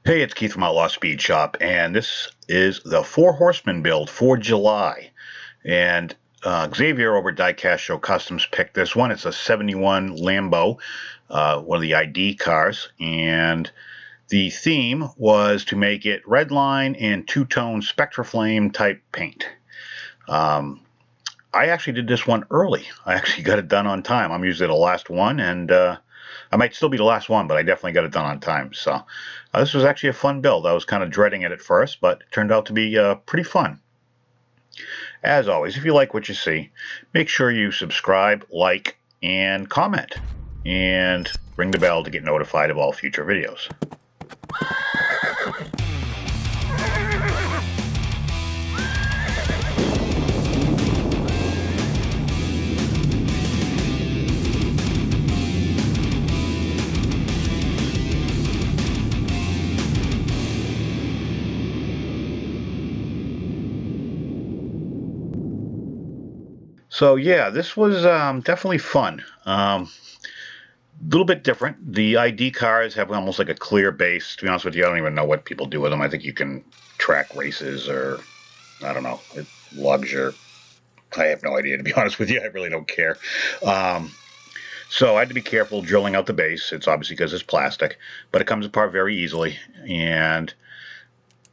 Hey, it's Keith from Outlaw Speed Shop, and this is the Four Horsemen build for July. And Xavier over at Diecast Show Customs picked this one. It's a 71 Lambo, one of the ID cars, and the theme was to make it red line and two-tone spectra flame type paint. I actually did this one early. I actually got it done on time. I'm usually the last one, and I might still be the last one, but I definitely got it done on time. So this was actually a fun build. I was kind of dreading it at first, but it turned out to be pretty fun. As always, if you like what you see, make sure you subscribe, like, and comment. And ring the bell to get notified of all future videos. So yeah, this was definitely fun. Little bit different. The ID cars have almost like a clear base. To be honest with you, I don't even know what people do with them. I think you can track races or, I don't know, lugs or, I have no idea, to be honest with you. I really don't care. So I had to be careful drilling out the base. It's obviously because it's plastic, but it comes apart very easily. And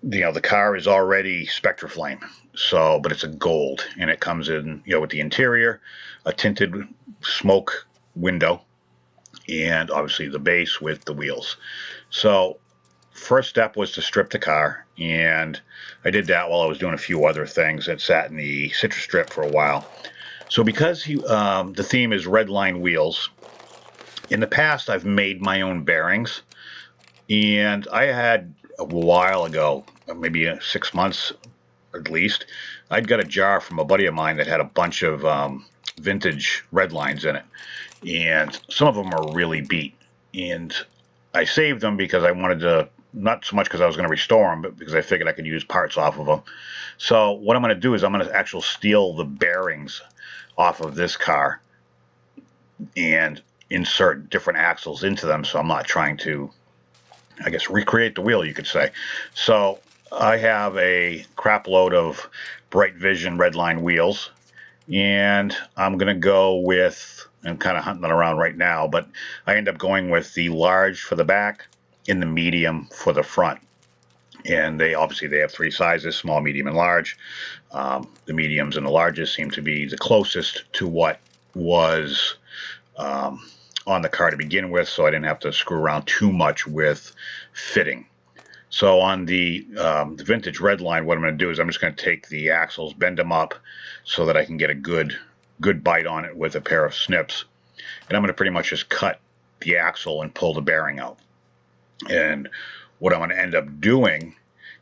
the car is already spectra flame, so, but it's a gold, and it comes in, with the interior, a tinted smoke window, and obviously the base with the wheels. So first step was to strip the car, and I did that while I was doing a few other things. It sat in the citrus strip for a while. So because the theme is red line wheels, in the past I've made my own bearings, and I had a while ago, maybe 6 months at least, I'd got a jar from a buddy of mine that had a bunch of vintage red lines in it, and some of them are really beat, and I saved them because I wanted to, not so much because I was going to restore them, but because I figured I could use parts off of them. So what I'm going to do is I'm going to actually steal the bearings off of this car and insert different axles into them, so I'm not trying to, I guess, recreate the wheel, you could say. So I have a crap load of Bright Vision Redline wheels, and I'm going to go with, I'm kind of hunting around right now, but I end up going with the large for the back and the medium for the front. And they have three sizes: small, medium, and large. The mediums and the largest seem to be the closest to what was on the car to begin with, so I didn't have to screw around too much with fitting. So on the vintage red line, what I'm going to do is I'm just going to take the axles, bend them up so that I can get a good bite on it with a pair of snips, and I'm going to pretty much just cut the axle and pull the bearing out. And what I'm going to end up doing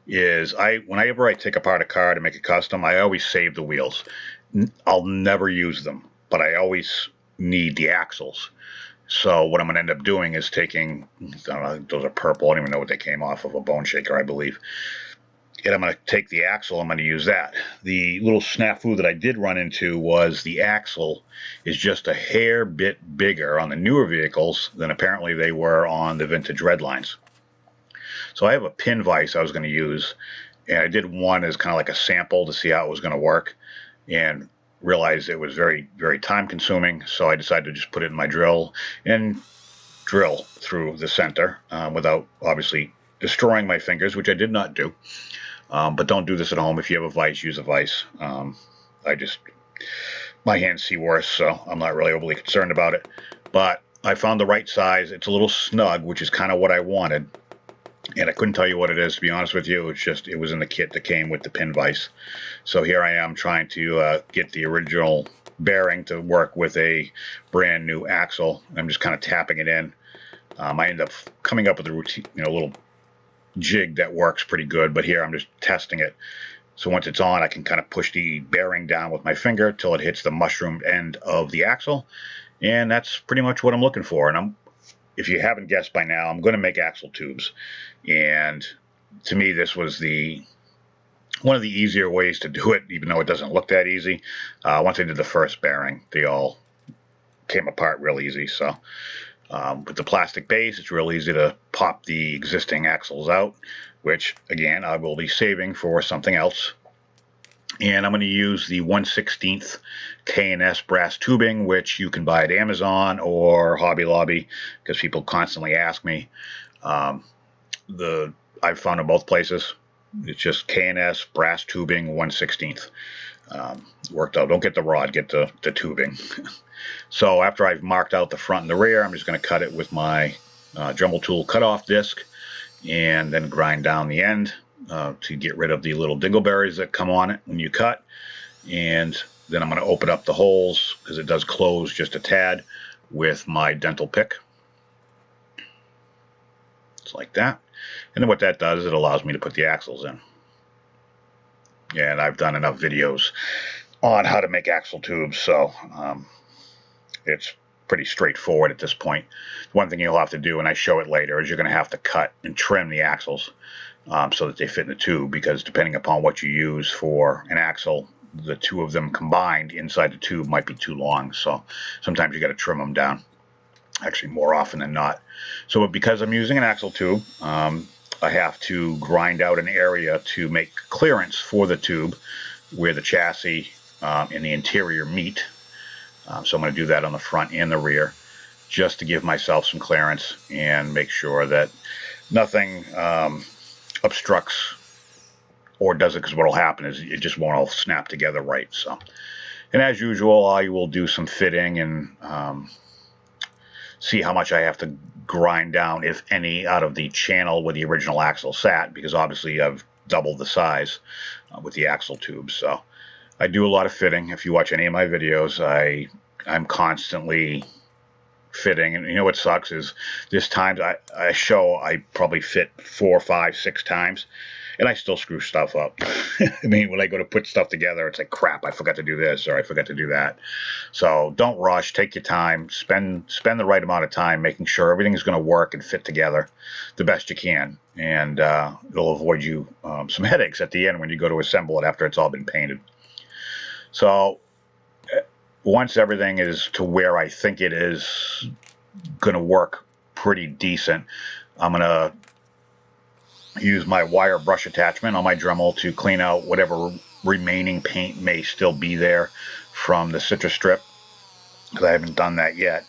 is, whenever I take apart a car to make a custom, I always save the wheels. I'll never use them, but I always need the axles. So what I'm going to end up doing is taking, I don't know, those are purple. I don't even know what they came off of, a bone shaker, I believe. And I'm going to take the axle, I'm going to use that. The little snafu that I did run into was the axle is just a hair bit bigger on the newer vehicles than apparently they were on the vintage red lines. So I have a pin vise I was going to use, and I did one as kind of like a sample to see how it was going to work, and realized it was very, very time consuming, so I decided to just put it in my drill and drill through the center without obviously destroying my fingers, which I did not do. But don't do this at home. If you have a vise, use a vise. My hands see worse, so I'm not really overly concerned about it. But I found the right size. It's a little snug, which is kind of what I wanted. And I couldn't tell you what it is, to be honest with you. It was in the kit that came with the pin vise. So here I am trying to get the original bearing to work with a brand new axle. I'm just kind of tapping it in. I end up coming up with a routine, a little jig that works pretty good. But here I'm just testing it. So once it's on, I can kind of push the bearing down with my finger till it hits the mushroom end of the axle. And that's pretty much what I'm looking for. And if you haven't guessed by now, I'm going to make axle tubes. And to me, this was one of the easier ways to do it, even though it doesn't look that easy. Once I did the first bearing, they all came apart real easy. So With the plastic base, it's real easy to pop the existing axles out, which again I will be saving for something else. And I'm going to use the 1/16 K&S brass tubing, which you can buy at Amazon or Hobby Lobby, because people constantly ask me. I've found in both places. It's just K&S brass tubing 1/16. Worked out. Don't get the rod, get the tubing. So after I've marked out the front and the rear, I'm just going to cut it with my Dremel tool cutoff disc, and then grind down the end to get rid of the little dingleberries that come on it when you cut. And then I'm going to open up the holes, because it does close just a tad, with my dental pick. It's like that. And then what that does, it allows me to put the axles in. And I've done enough videos on how to make axle tubes, so it's pretty straightforward at this point. One thing you'll have to do, and I show it later, is you're going to have to cut and trim the axles so that they fit in the tube, because depending upon what you use for an axle, the two of them combined inside the tube might be too long, so sometimes you got to trim them down, actually more often than not. So because I'm using an axle tube, I have to grind out an area to make clearance for the tube where the chassis and the interior meet. So I'm going to do that on the front and the rear, just to give myself some clearance and make sure that nothing obstructs or does it, because what will happen is it just won't all snap together right. So, and as usual, I will do some fitting and see how much I have to grind down, if any, out of the channel where the original axle sat, because obviously I've doubled the size with the axle tube. So I do a lot of fitting. If you watch any of my videos, I'm constantly fitting. And you know what sucks is this time I probably fit 4, 5, 6 times, and I still screw stuff up. I mean, when I go to put stuff together, it's like, crap, I forgot to do this, or I forgot to do that. So don't rush. Take your time. Spend the right amount of time making sure everything is going to work and fit together the best you can. And it'll avoid you some headaches at the end when you go to assemble it after it's all been painted. So once everything is to where I think it is going to work pretty decent, I'm going to use my wire brush attachment on my Dremel to clean out whatever remaining paint may still be there from the citrus strip, because I haven't done that yet.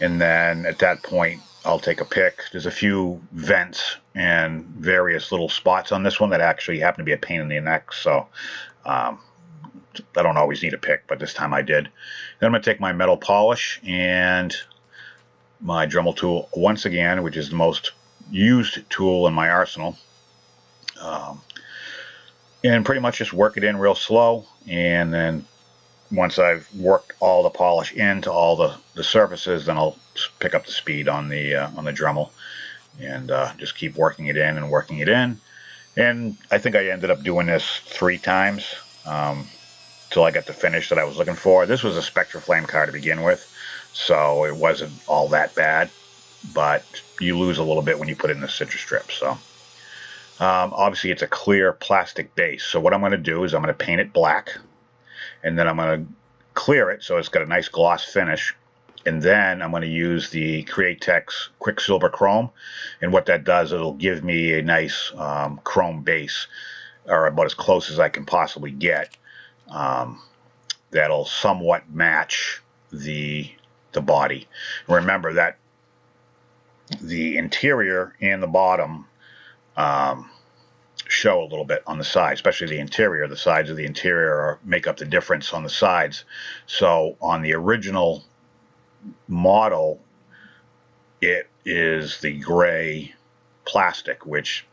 And then at that point, I'll take a pick. There's a few vents and various little spots on this one that actually happen to be a pain in the neck, so I don't always need a pick, but this time I did. Then I'm going to take my metal polish and my Dremel tool once again, which is the most used tool in my arsenal, and pretty much just work it in real slow. And then once I've worked all the polish into all the surfaces, then I'll pick up the speed on the Dremel and just keep working it in and working it in. And I think I ended up doing this 3 times till I got the finish that I was looking for. This was a Spectra flame car to begin with, so it wasn't all that bad, but you lose a little bit when you put it in the citrus strip. So obviously it's a clear plastic base, so what I'm going to do is I'm going to paint it black, and then I'm going to clear it so it's got a nice gloss finish, and then I'm going to use the Createx Quicksilver Chrome, and what that does, it'll give me a nice chrome base, or about as close as I can possibly get, that'll somewhat match the body. Remember that the interior and the bottom show a little bit on the side, especially the interior. The sides of the interior make up the difference on the sides. So on the original model, it is the gray plastic, which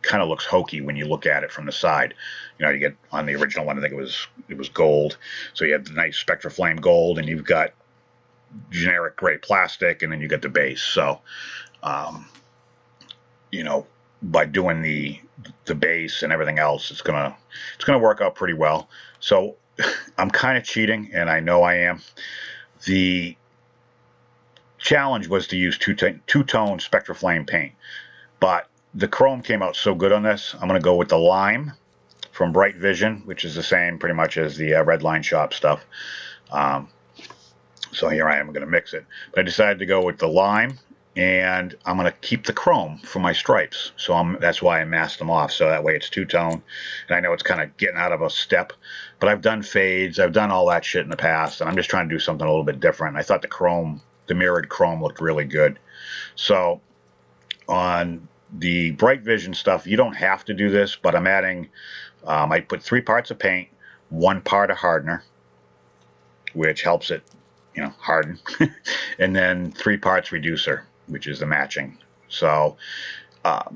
kind of looks hokey when you look at it from the side. You know, you get on the original one, I think it was gold. So you have the nice Spectra Flame gold, and you've got generic gray plastic, and then you get the base. So, you know, by doing the base and everything else, it's gonna work out pretty well. So I'm kind of cheating, and I know I am. The challenge was to use two-tone Spectra Flame paint, but the chrome came out so good on this, I'm going to go with the lime from Bright Vision, which is the same pretty much as the Red Line Shop stuff. So here I am going to mix it. But I decided to go with the lime, and I'm going to keep the chrome for my stripes. So that's why I masked them off, so that way it's two-tone. And I know it's kind of getting out of a step, but I've done fades, I've done all that shit in the past, and I'm just trying to do something a little bit different. I thought the mirrored chrome looked really good. So on the Bright Vision stuff, you don't have to do this, but I'm adding, I put 3 parts of paint, 1 part of hardener, which helps it, harden, and then 3 parts reducer, which is the matching. So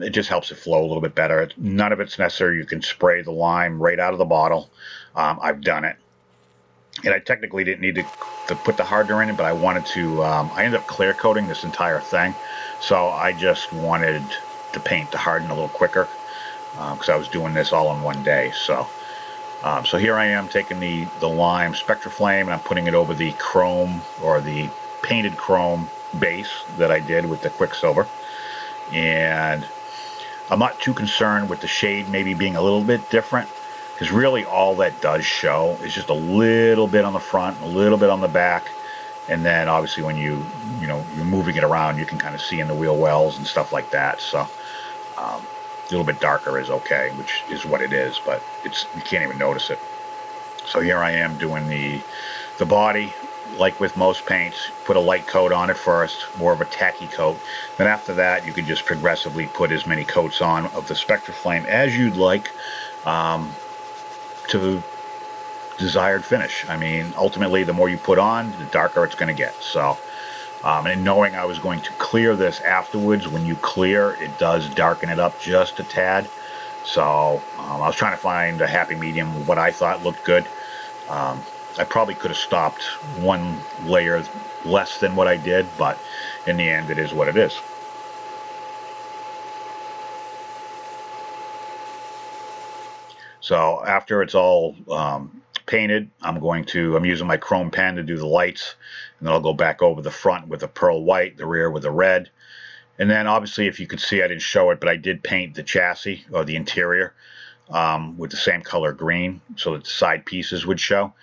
it just helps it flow a little bit better. None of it's necessary. You can spray the lime right out of the bottle. I've done it. And I technically didn't need to put the hardener in it, but I wanted to, I ended up clear coating this entire thing. So I just wanted to paint the harden a little quicker because I was doing this all in one day. So here I am taking the lime spectra flame, and I'm putting it over the chrome, or the painted chrome base that I did with the Quicksilver. And I'm not too concerned with the shade maybe being a little bit different, because really all that does show is just a little bit on the front, a little bit on the back, and then obviously when you're moving it around, you can kind of see in the wheel wells and stuff like that. So a little bit darker is okay, which is what it is, but you can't even notice it. So here I am doing the body. Like with most paints, put a light coat on it first, more of a tacky coat. Then after that, you can just progressively put as many coats on of the spectra flame as you'd like to desired finish. I mean, ultimately, the more you put on, the darker it's going to get. So, and knowing I was going to clear this afterwards, when you clear, it does darken it up just a tad. So I was trying to find a happy medium, what I thought looked good. I probably could have stopped 1 layer less than what I did, but in the end, it is what it is. So after it's all painted, I'm using my chrome pen to do the lights, and then I'll go back over the front with a pearl white, the rear with a red. And then obviously, if you could see, I didn't show it, but I did paint the chassis, or the interior, with the same color green, so that the side pieces would show.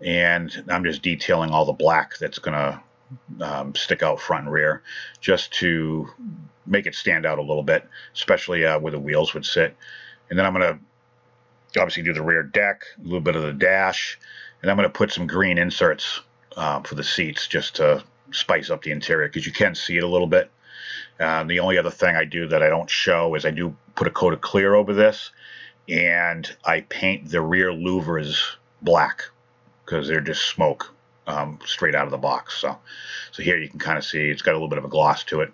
And I'm just detailing all the black that's going to stick out front and rear, just to make it stand out a little bit, especially where the wheels would sit. And then I'm going to obviously do the rear deck, a little bit of the dash, and I'm going to put some green inserts for the seats, just to spice up the interior, because you can see it a little bit. The only other thing I do that I don't show is I do put a coat of clear over this, and I paint the rear louvers black, because they're just smoke straight out of the box. So here you can kind of see it's got a little bit of a gloss to it,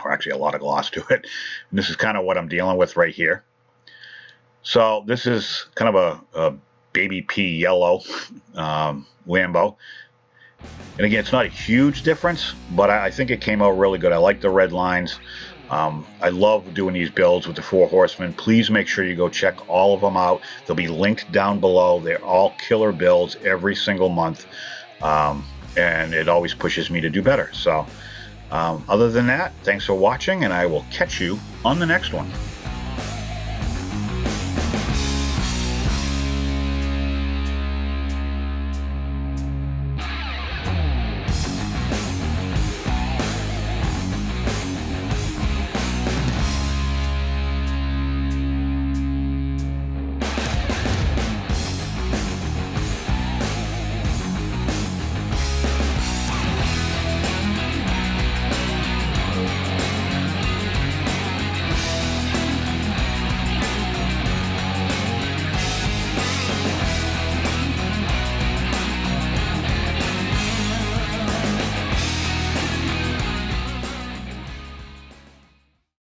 or actually a lot of gloss to it. And this is kind of what I'm dealing with right here. So this is kind of a baby pea yellow Lambo. And again, it's not a huge difference, but I think it came out really good. I like the red lines. I love doing these builds with the Four Horsemen. Please make sure you go check all of them out. They'll be linked down below. They're all killer builds every single month, and it always pushes me to do better. So other than that, thanks for watching, and I will catch you on the next one.